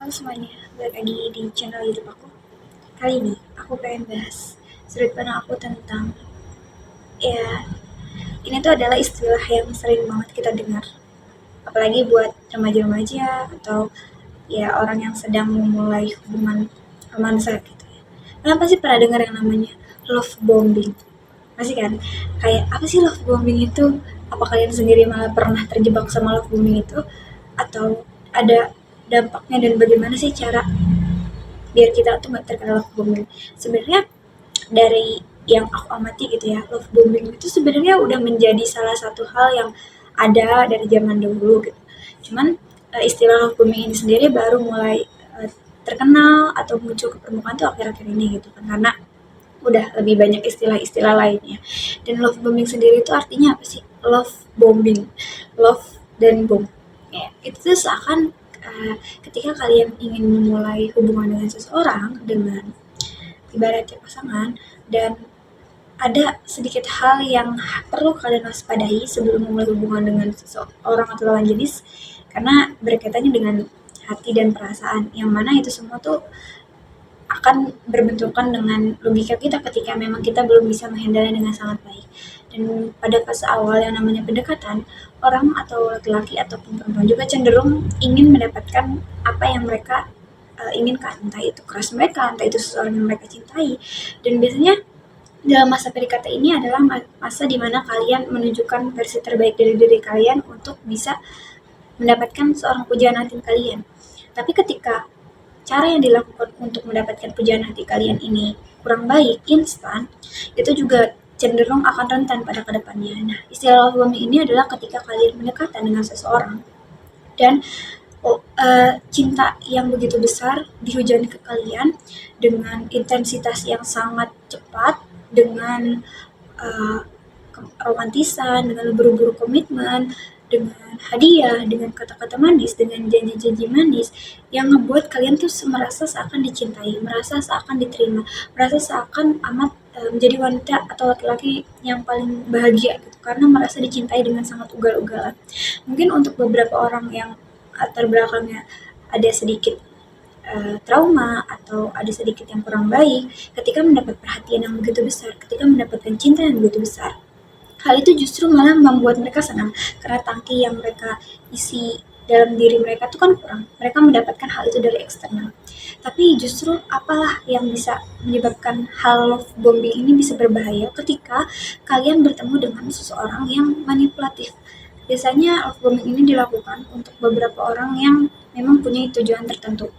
Halo semuanya, balik lagi di channel YouTube aku. Kali ini aku pengen bahas sudut pandang aku tentang ya ini tuh adalah istilah yang sering banget kita dengar, apalagi buat remaja-remaja atau ya orang yang sedang memulai hubungan romansa gitu ya. Kalian pasti pernah dengar yang namanya love bombing, pasti kan? Kayak apa sih love bombing itu? Apa kalian sendiri malah pernah terjebak sama love bombing itu? Atau ada dampaknya dan bagaimana sih cara biar kita tuh nggak terkena love bombing? Sebenarnya dari yang aku amati gitu ya, love bombing itu sebenarnya udah menjadi salah satu hal yang ada dari zaman dulu gitu. Cuman istilah love bombing ini sendiri baru mulai terkenal atau muncul ke permukaan tuh akhir-akhir ini gitu kan, karena udah lebih banyak istilah-istilah lainnya. Dan love bombing sendiri itu artinya apa sih? Love bombing, love dan bom. Ya, itu tuh seakan ketika kalian ingin memulai hubungan dengan seseorang, dengan ibaratnya pasangan, dan ada sedikit hal yang perlu kalian waspadai sebelum memulai hubungan dengan seseorang atau lawan jenis, karena berkaitannya dengan hati dan perasaan, yang mana itu semua tuh akan berbenturan dengan logika kita ketika memang kita belum bisa menghandle dengan sangat baik. Dan pada fase awal yang namanya pendekatan, orang atau laki-laki ataupun perempuan juga cenderung ingin mendapatkan apa yang mereka inginkan, entah itu keras mereka, entah itu seseorang yang mereka cintai. Dan biasanya dalam masa PDKT ini adalah masa dimana kalian menunjukkan versi terbaik dari diri kalian untuk bisa mendapatkan seorang pujaan hati kalian. Tapi ketika cara yang dilakukan untuk mendapatkan pujaan hati kalian ini kurang baik, instan, itu juga cenderung akan rentan pada kedepannya. Nah, istilah love bombing ini adalah ketika kalian mendekatan dengan seseorang dan cinta yang begitu besar dihujani ke kalian dengan intensitas yang sangat cepat, dengan uh, romantisan, dengan buru-buru komitmen, dengan hadiah, dengan kata-kata manis, dengan janji-janji manis yang ngebuat kalian tuh merasa seakan dicintai, merasa seakan diterima, merasa seakan amat menjadi wanita atau laki-laki yang paling bahagia gitu, karena merasa dicintai dengan sangat ugal-ugalan. Mungkin untuk beberapa orang yang latar belakangnya ada sedikit trauma atau ada sedikit yang kurang baik, ketika mendapat perhatian yang begitu besar, ketika mendapatkan cinta yang begitu besar, hal itu justru malah membuat mereka senang, karena tangki yang mereka isi dalam diri mereka itu kan kurang. Mereka mendapatkan hal itu dari eksternal. Tapi justru apalah yang bisa menyebabkan hal love bombing ini bisa berbahaya ketika kalian bertemu dengan seseorang yang manipulatif. Biasanya love bombing ini dilakukan untuk beberapa orang yang memang punya tujuan tertentu,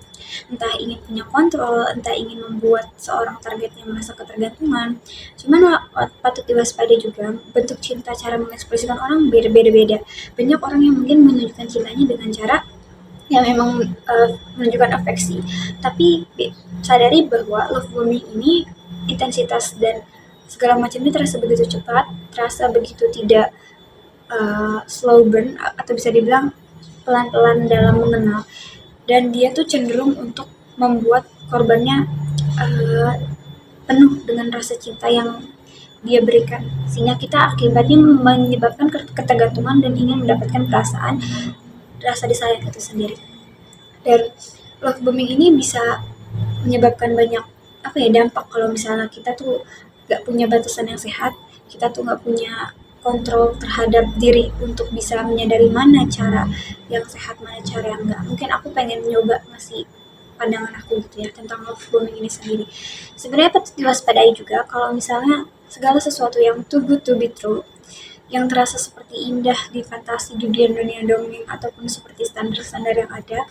entah ingin punya kontrol, entah ingin membuat seorang targetnya merasa ketergantungan. Cuman patut diwaspadai juga, bentuk cinta, cara mengekspresikan orang beda-beda. Banyak orang yang mungkin menunjukkan cintanya dengan cara yang memang menunjukkan afeksi, tapi sadari bahwa love bombing ini intensitas dan segala macamnya terasa begitu cepat, terasa begitu tidak slow burn, atau bisa dibilang pelan-pelan dalam mengenal, dan dia tuh cenderung untuk membuat korbannya uh, penuh dengan rasa cinta yang dia berikan, sehingga kita akibatnya menyebabkan ketergantungan dan ingin mendapatkan perasaan rasa disayang itu sendiri. Dan love bombing ini bisa menyebabkan banyak apa ya dampak kalau misalnya kita tuh gak punya batasan yang sehat, kita tuh gak punya kontrol terhadap diri untuk bisa menyadari mana cara yang sehat, mana cara yang enggak. Mungkin aku pengen nyoba ngasih pandangan aku gitu ya tentang love bombing ini sendiri. Sebenarnya patut diwaspadai juga kalau misalnya segala sesuatu yang too good to be true, yang terasa seperti indah di fantasi di dunia dongeng ataupun seperti standar-standar yang ada,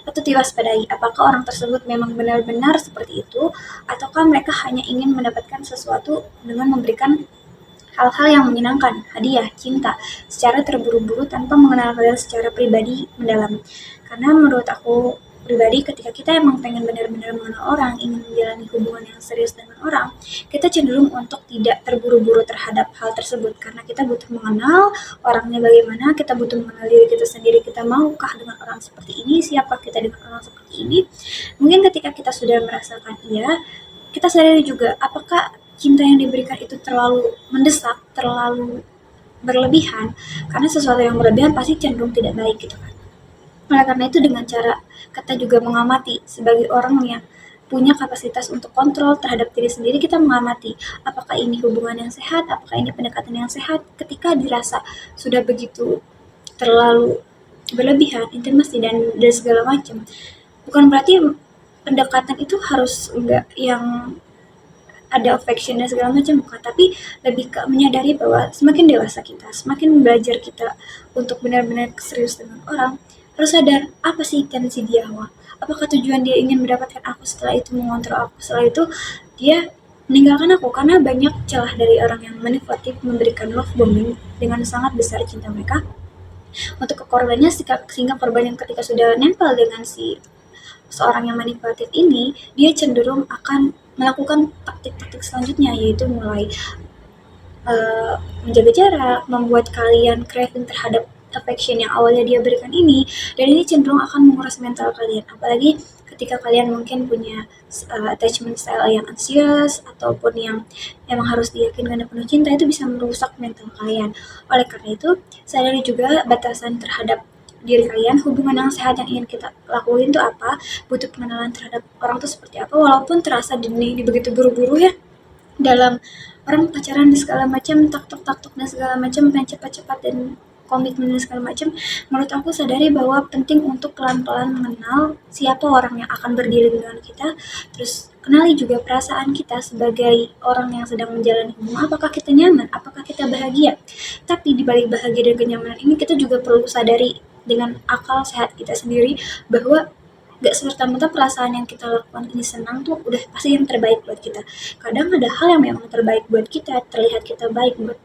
patut diwaspadai apakah orang tersebut memang benar-benar seperti itu, ataukah mereka hanya ingin mendapatkan sesuatu dengan memberikan hal-hal yang menyenangkan, hadiah, cinta, secara terburu-buru tanpa mengenal kalian secara pribadi mendalam. Karena menurut aku pribadi, ketika kita emang pengen benar-benar mengenal orang, ingin menjalani hubungan yang serius dengan orang, kita cenderung untuk tidak terburu-buru terhadap hal tersebut, karena kita butuh mengenal orangnya bagaimana, kita butuh mengenal diri kita sendiri, kita maukah dengan orang seperti ini, siapa kita dengan orang seperti ini. Mungkin ketika kita sudah merasakan iya, kita sadari juga apakah cinta yang diberikan itu terlalu mendesak, terlalu berlebihan, karena sesuatu yang berlebihan pasti cenderung tidak baik gitu kan. Oleh karena itu dengan cara kita juga mengamati sebagai orang yang punya kapasitas untuk kontrol terhadap diri sendiri, kita mengamati apakah ini hubungan yang sehat, apakah ini pendekatan yang sehat. Ketika dirasa sudah begitu terlalu berlebihan, intimasi dan segala macam, bukan berarti pendekatan itu harus enggak yang ada affection dan segala macam, bukan, tapi lebih ke menyadari bahwa semakin dewasa kita, semakin belajar kita untuk benar-benar serius dengan orang, harus sadar apa sih intensi dia, apakah tujuan dia ingin mendapatkan aku, setelah itu mengontrol aku, setelah itu dia meninggalkan aku. Karena banyak celah dari orang yang manipulatif memberikan love bombing dengan sangat besar cinta mereka untuk ke korbannya, sehingga korban yang ketika sudah nempel dengan si seorang yang manipulatif ini, dia cenderung akan melakukan taktik-taktik selanjutnya, yaitu mulai menjaga jarak, membuat kalian craving terhadap affection yang awalnya dia berikan ini, dan ini cenderung akan menguras mental kalian. Apalagi ketika kalian mungkin punya attachment style yang anxious ataupun yang emang harus diyakinkan dan penuh cinta, itu bisa merusak mental kalian. Oleh karena itu, sadari juga batasan terhadap diri kalian. Hubungan yang sehat yang ingin kita lakuin itu apa, butuh pengenalan terhadap orang itu seperti apa, walaupun terasa di begitu buru-buru ya, dalam orang pacaran dan segala macam, tak tok dan segala macam, pengen cepat-cepat dan komitmen dan segala macam. Menurut aku, sadari bahwa penting untuk pelan-pelan mengenal siapa orang yang akan berdiri dengan kita, terus kenali juga perasaan kita sebagai orang yang sedang menjalani hubungan. Apakah kita nyaman, apakah kita bahagia. Tapi di balik bahagia dan kenyamanan ini, kita juga perlu sadari dengan akal sehat kita sendiri bahwa gak serta-merta perasaan yang kita lakukan ini senang tuh udah pasti yang terbaik buat kita. Kadang ada hal yang memang terbaik buat kita, terlihat kita baik buat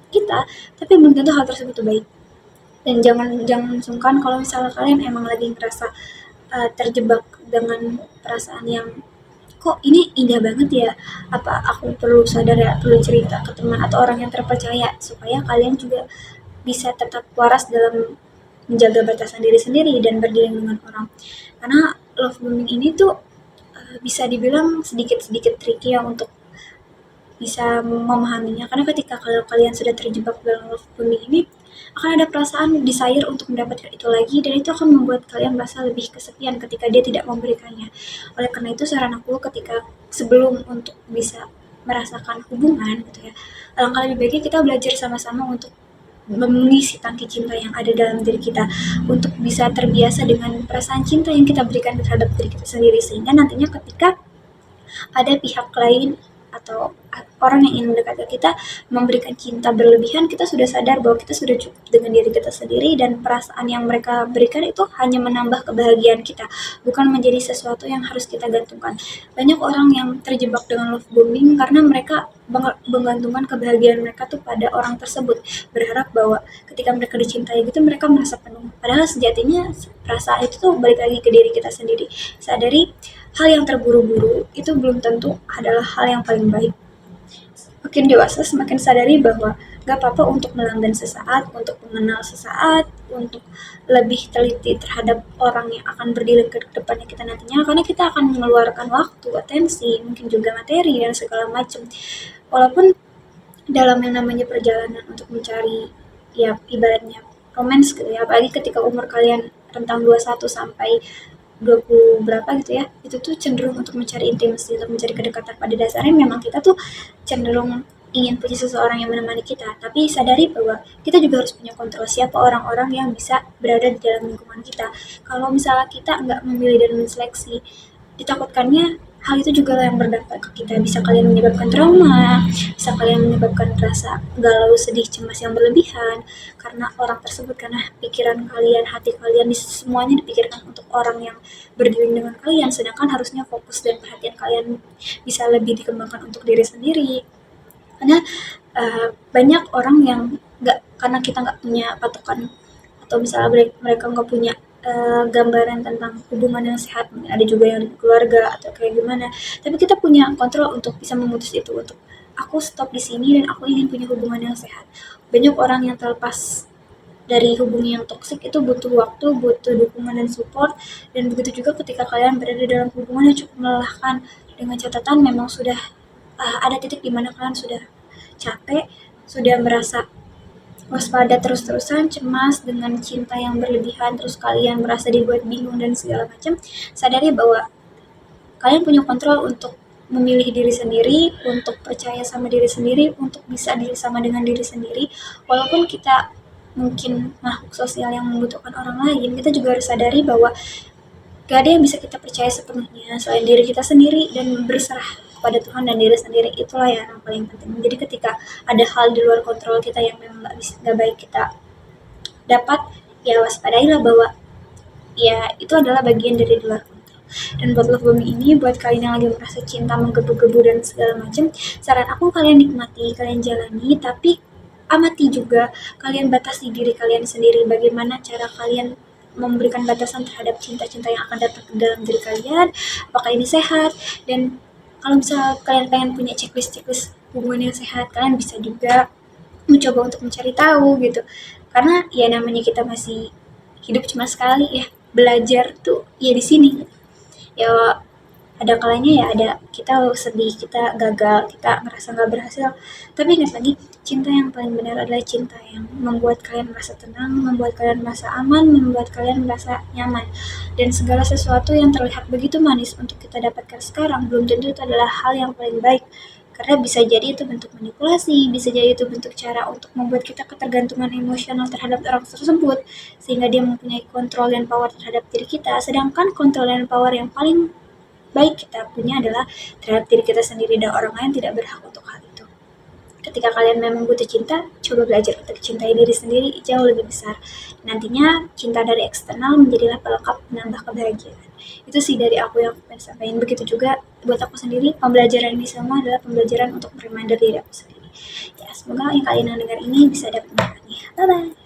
kita, tapi belum tentu hal tersebut tuh baik. Dan jangan jangan sungkan kalau misalnya kalian emang lagi ngerasa terjebak dengan perasaan yang kok ini indah banget ya, apa aku perlu sadar ya, perlu cerita ke teman atau orang yang terpercaya, supaya kalian juga bisa tetap waras dalam menjaga batasan diri sendiri dan berdiri dengan orang. Karena love bombing ini tuh bisa dibilang sedikit-sedikit tricky ya untuk bisa memahaminya. Karena ketika kalau kalian sudah terjebak dalam love bombing ini, akan ada perasaan desire untuk mendapatkan itu lagi, dan itu akan membuat kalian merasa lebih kesepian ketika dia tidak memberikannya. Oleh karena itu, saran aku ketika sebelum untuk bisa merasakan hubungan gitu ya, alangkah lebih baiknya kita belajar sama-sama untuk mengisi tangki cinta yang ada dalam diri kita, untuk bisa terbiasa dengan perasaan cinta yang kita berikan terhadap diri kita sendiri, sehingga nantinya ketika ada pihak lain atau orang yang ingin mendekati kita memberikan cinta berlebihan, kita sudah sadar bahwa kita sudah cukup dengan diri kita sendiri, dan perasaan yang mereka berikan itu hanya menambah kebahagiaan kita, bukan menjadi sesuatu yang harus kita gantungkan. Banyak orang yang terjebak dengan love bombing karena mereka menggantungkan kebahagiaan mereka tuh pada orang tersebut, berharap bahwa ketika mereka dicintai gitu mereka merasa penuh, padahal sejatinya perasaan itu tuh balik lagi ke diri kita sendiri. Sadari hal yang terburu-buru itu belum tentu adalah hal yang paling baik. Makin dewasa semakin sadari bahwa gak apa-apa untuk melanggan sesaat, untuk mengenal sesaat, untuk lebih teliti terhadap orang yang akan berdiri ke depannya kita nantinya, karena kita akan mengeluarkan waktu, atensi, mungkin juga materi dan segala macam. Walaupun dalam yang namanya perjalanan untuk mencari, ya ibaratnya romance gitu ya, apalagi ketika umur kalian rentang 21 sampai 20 berapa gitu ya, itu tuh cenderung untuk mencari intimasi, untuk mencari kedekatan. Pada dasarnya memang kita tuh cenderung ingin punya seseorang yang menemani kita, tapi sadari bahwa kita juga harus punya kontrol siapa orang-orang yang bisa berada di dalam lingkungan kita. Kalau misalnya kita nggak memilih dan menseleksi, ditakutkannya hal itu juga yang berdampak ke kita. Bisa kalian menyebabkan trauma, bisa kalian menyebabkan rasa galau, sedih, cemas yang berlebihan karena orang tersebut, karena pikiran kalian, hati kalian semuanya dipikirkan untuk orang yang berdiri dengan kalian, sedangkan harusnya fokus dan perhatian kalian bisa lebih dikembangkan untuk diri sendiri. Karena banyak orang yang nggak, karena kita nggak punya patokan atau misalnya mereka nggak punya gambaran tentang hubungan yang sehat, ada juga yang di keluarga atau kayak gimana, tapi kita punya kontrol untuk bisa memutus itu, untuk aku stop di sini dan aku ingin punya hubungan yang sehat. Banyak orang yang terlepas dari hubungan yang toksik itu butuh waktu, butuh dukungan dan support, dan begitu juga ketika kalian berada dalam hubungan yang cukup melelahkan, dengan catatan memang sudah ada titik di mana kalian sudah capek, sudah merasa waspada terus-terusan, cemas dengan cinta yang berlebihan, terus kalian merasa dibuat bingung dan segala macam, sadari bahwa kalian punya kontrol untuk memilih diri sendiri, untuk percaya sama diri sendiri, untuk bisa diri sama dengan diri sendiri. Walaupun kita mungkin makhluk sosial yang membutuhkan orang lain, kita juga harus sadari bahwa gak ada yang bisa kita percaya sepenuhnya selain diri kita sendiri, dan berserah kepada Tuhan dan diri sendiri itulah yang paling penting. Jadi ketika ada hal di luar kontrol kita yang memang gak baik kita dapat, ya waspadailah bahwa ya itu adalah bagian dari luar kontrol. Dan buat love bombing ini, buat kalian yang lagi merasa cinta menggebu-gebu dan segala macam, saran aku kalian nikmati, kalian jalani, tapi amati juga, kalian batasi diri kalian sendiri. Bagaimana cara kalian memberikan batasan terhadap cinta-cinta yang akan datang ke dalam diri kalian, apakah ini sehat. Dan kalau misalnya kalian pengen punya checklist hubungan yang sehat, kalian bisa juga mencoba untuk mencari tahu gitu, karena ya namanya kita masih hidup cuma sekali ya, belajar tuh ya di sini ya. Ada kalanya ya ada kita sedih, kita gagal, kita ngerasa nggak berhasil, tapi ingat lagi, cinta yang paling benar adalah cinta yang membuat kalian merasa tenang, membuat kalian merasa aman, membuat kalian merasa nyaman. Dan segala sesuatu yang terlihat begitu manis untuk kita dapatkan sekarang, belum tentu itu adalah hal yang paling baik, karena bisa jadi itu bentuk manipulasi, bisa jadi itu bentuk cara untuk membuat kita ketergantungan emosional terhadap orang tersebut, sehingga dia mempunyai kontrol dan power terhadap diri kita. Sedangkan kontrol dan power yang paling baik kita punya adalah terhadap diri kita sendiri, dan orang lain tidak berhak untuk hal itu. Ketika kalian memang butuh cinta, coba belajar untuk cintai diri sendiri jauh lebih besar. Nantinya cinta dari eksternal menjadilah pelengkap menambah kebahagiaan. Itu sih dari aku yang pengen sampaikan. Begitu juga buat aku sendiri, pembelajaran ini semua adalah pembelajaran untuk reminder diri aku sendiri. Ya, semoga yang kalian dengar ini bisa dapat manfaatnya. Bye bye.